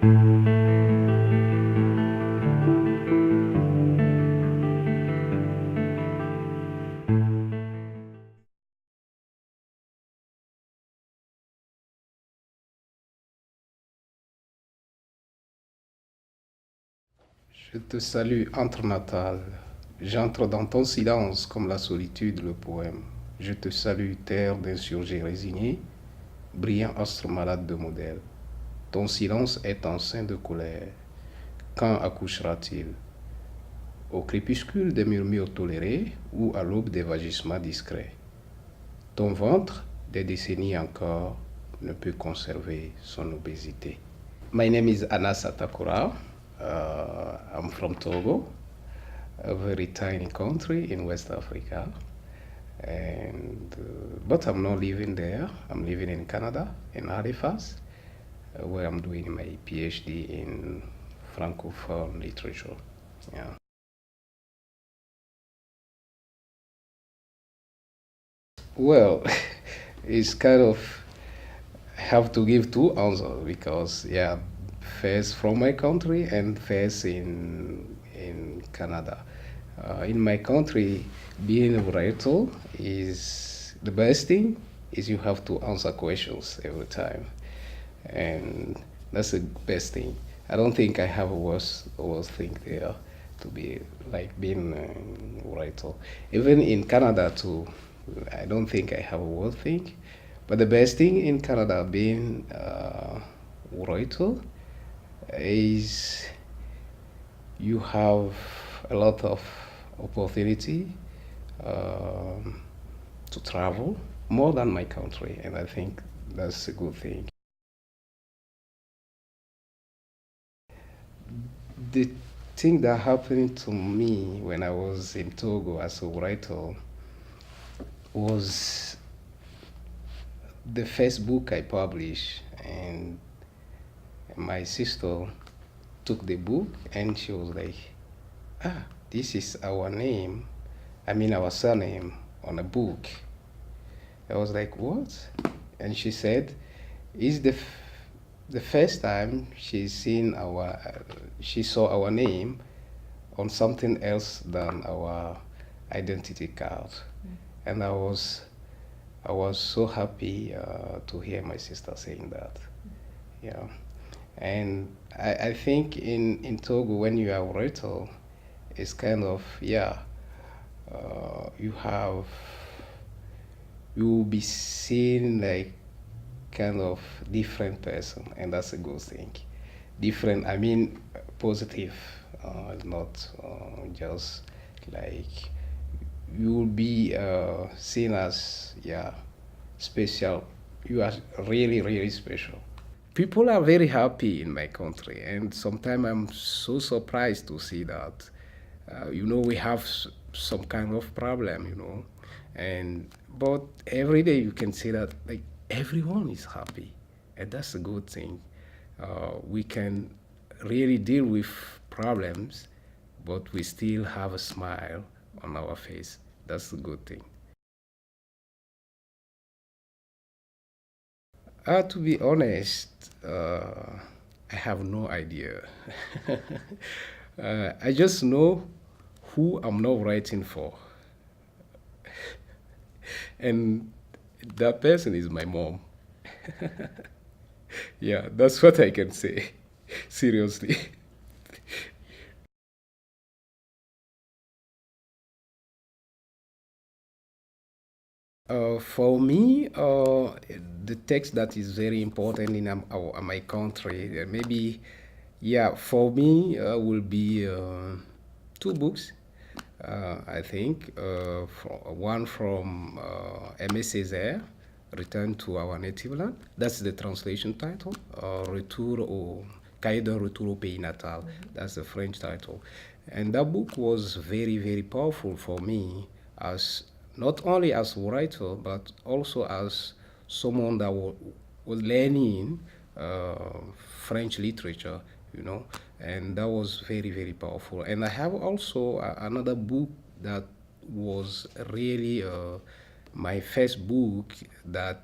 Je te salue, entre natal. J'entre dans ton silence comme la solitude, le poème. Je te salue, terre d'insurgés résignés, brillant astre malade de modèle. Ton silence est enceint de colère. Quand accouchera-t-il? Au crépuscule des murmures tolérés ou à l'aube des vagissements discrets? Ton ventre, des décennies encore, ne peut conserver son obésité. My name is Anas Atakora. I'm from Togo, a very tiny country in West Africa. And but I'm not living there. I'm living in Canada, in Halifax, where I'm doing my PhD in Francophone literature. Yeah. Well, it's kind of have to give two answers because yeah, first from my country and first in Canada. In my country, being a writer is the best thing. Is you have to answer questions every time, and that's the best thing. I don't think I have a worse thing there to be like being a writer. Even in Canada too, I don't think I have a worse thing. But the best thing in Canada being writer is you have a lot of opportunity um, to travel more than my country, and I think that's a good thing. The thing that happened to me when I was in Togo as a writer was the first book I published, and my sister took the book and she was like, "Ah, this is our name. I mean our surname on a book." I was like, "What?" And she said, "It's the first time she saw our name on something else than our identity card." And I was so happy to hear my sister saying that. Yeah. And I think in Togo, when you are a writer, it's kind of, yeah, you have, you will be seen like kind of different person, and that's a good thing. Different, I mean, positive, not just like you will be seen as, yeah, special. You are really, really special. People are very happy in my country, and sometimes I'm so surprised to see that. We have some kind of problem, and but every day you can see that like everyone is happy, and that's a good thing. We can really deal with problems, but we still have a smile on our face. That's a good thing. To be honest, I have no idea. I just know who I'm not writing for, and that person is my mom. Yeah, that's what I can say. Seriously. For me, the text that is very important in my country, maybe, yeah, for me, will be two books. I think one from Aimé Césaire, Return to Our Native Land. That's the translation title. Retour au Cahier d'un retour au pays natal. That's the French title. And that book was very, very powerful for me as not only as a writer, but also as someone that was learning French literature, you know, and that was very, very powerful. And I have also another book that was really my first book that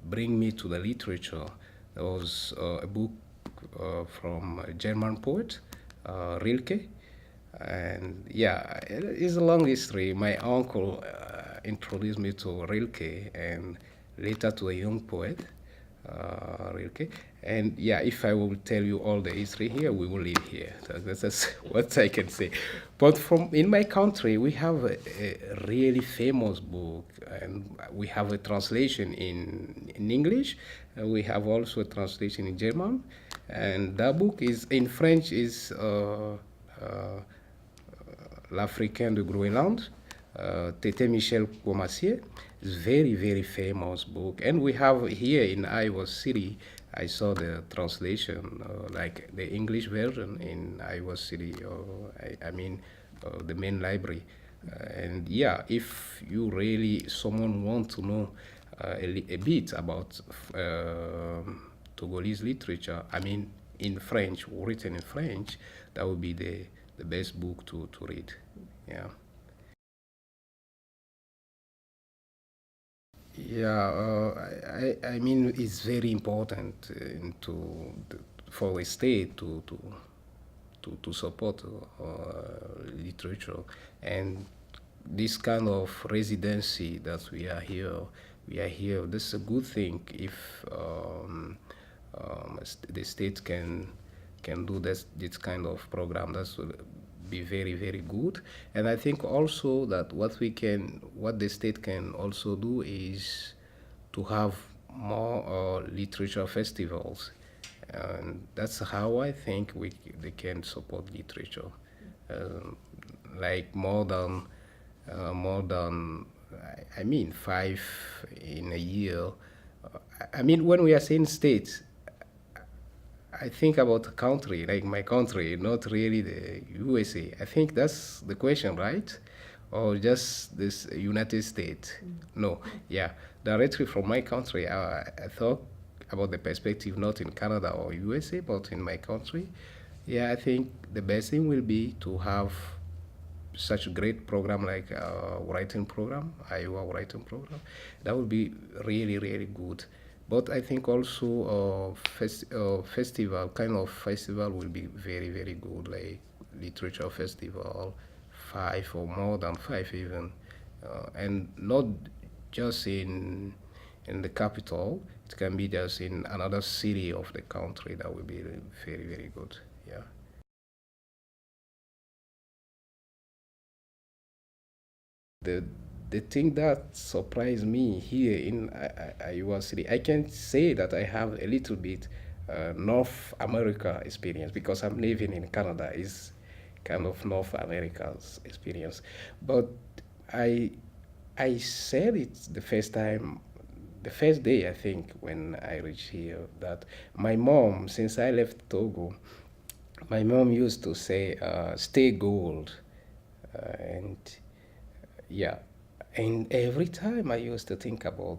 bring me to the literature. There was a book from a German poet, Rilke. And yeah, it's a long history. My uncle introduced me to Rilke and later to a young poet, Rilke. And yeah, if I will tell you all the history here, we will leave here. That's what I can say. But from in my country, we have a really famous book, and we have a translation in English. We have also a translation in German, and that book is in French is. Uh, L'Africain de Groenland, Tete Michel Comassier. It's very, very famous book. And we have here in Iowa City, I saw the translation, like the English version in Iowa City, I mean, the main library. And yeah, if you really, someone want to know a bit about Togolese literature, I mean, in French, written in French, that would be the best book to read. Yeah. Yeah, I mean, it's very important for a state to support literature. And this kind of residency that we are here. This is a good thing if the state can do this kind of program. That will be very, very good. And I think also that what the state can also do is to have more literature festivals, and that's how I think they can support literature, um, like more than I mean 5 in a year. I mean, when we are saying states, I think about a country like my country, not really the USA. I think that's the question, right? Or just this United States? No, yeah, directly from my country. I thought about the perspective not in Canada or USA, but in my country. Yeah, I think the best thing will be to have such a great program like writing program, Iowa writing program. That would be really, really good. But I think also festival, kind of festival will be very, very good, like literature festival, 5 or more than 5 even, and not just in the capital. It can be just in another city of the country. That would be very, very good. Yeah. the the thing that surprised me here in Iowa City, I can say that I have a little bit North America experience because I'm living in Canada. Is kind of North America's experience, but I I said it the first time, the first day I think when I reached here that my mom, since I left Togo, my mom used to say, "Stay gold," and yeah, and every time I used to think about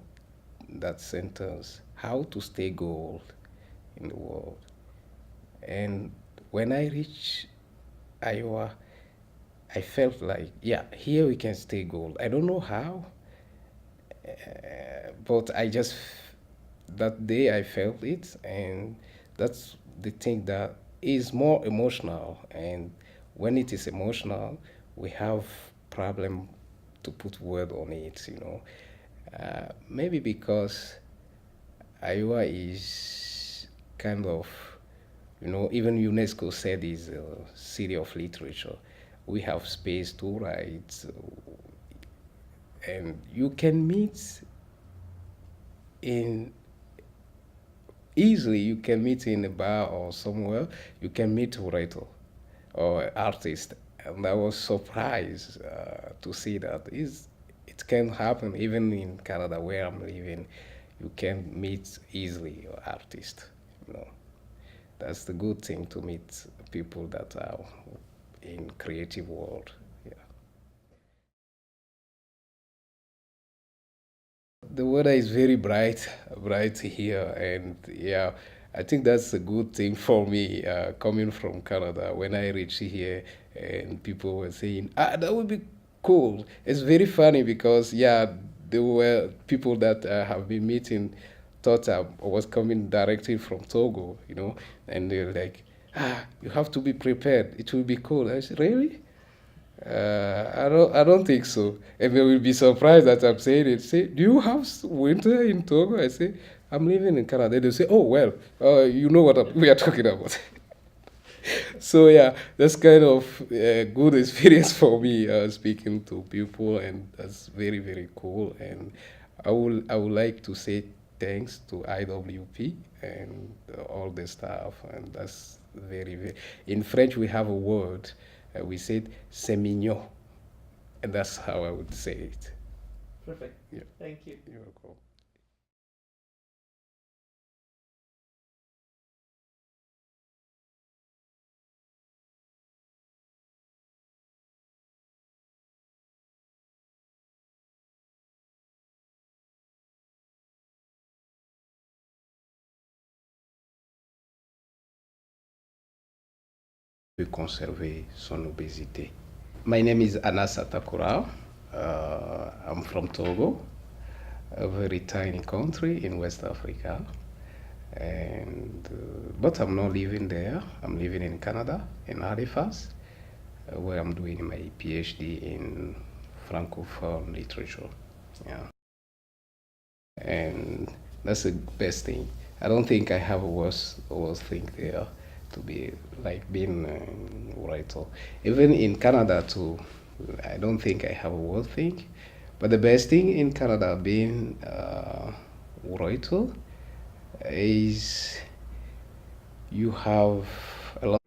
that sentence, how to stay gold in the world. And when I reached Iowa, I felt like, yeah, here we can stay gold. I don't know how, but that day I felt it, and that's the thing that is more emotional. And when it is emotional, we have problem to put word on it, you know. Maybe because Iowa is kind of, you know, even UNESCO said is a city of literature. We have space to write, and you can meet in easily. You can meet in a bar or somewhere. You can meet a writer or artist, and I was surprised to see that it can happen even in Canada where I'm living. You can meet easily an artist. You know, that's the good thing to meet people that are in creative world. Yeah. The weather is very bright here, and yeah, I think that's a good thing for me coming from Canada. When I reached here, and people were saying, "Ah, that would be cool." It's very funny because yeah, there were people that have been meeting thought I was coming directly from Togo, and they're like, you have to be prepared. It will be cold. I said, really? I don't think so. And they will be surprised that I'm saying it. Say, do you have winter in Togo? I say, I'm living in Canada. They say, oh well, you know what we are talking about. So yeah, that's kind of a good experience for me speaking to people, and that's very very cool. And I would like to say thanks to IWP and all the staff, and that's very very. In French, we have a word. We said c'est mignon, and that's how I would say it. Perfect. Yeah, Thank you. you're welcome. De conserver son obésité. My name is Anas Atakora. I'm from Togo, a very tiny country in West Africa. And but I'm not living there. I'm living in Canada, in Halifax, where I'm doing my PhD in Francophone literature. Yeah, and that's the best thing. I don't think I have a worse thing there to be like being a writer. Even in Canada too, I don't think I have a worse thing. But the best thing in Canada being writer is you have a lot.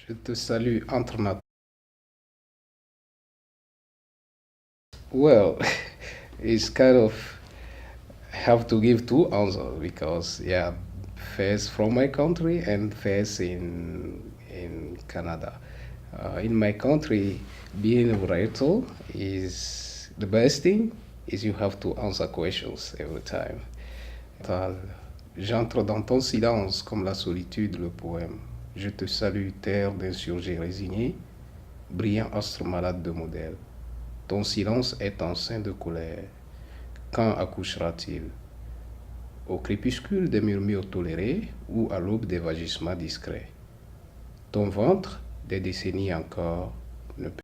Je te salue entre ma. Well, it's kind of have to give two answers because yeah, first from my country and first in Canada. In my country, being a writer is the best thing. Is you have to answer questions every time. J'entre dans ton silence comme la solitude, le poème. Je te salue, terre d'insurgés résignés, brillant astre malade de modèle. Ton silence est un sein de colère. Quand accouchera-t-il? Au crépuscule des murmures tolérés ou à l'aube des vagissements discrets? Ton ventre, des décennies encore, ne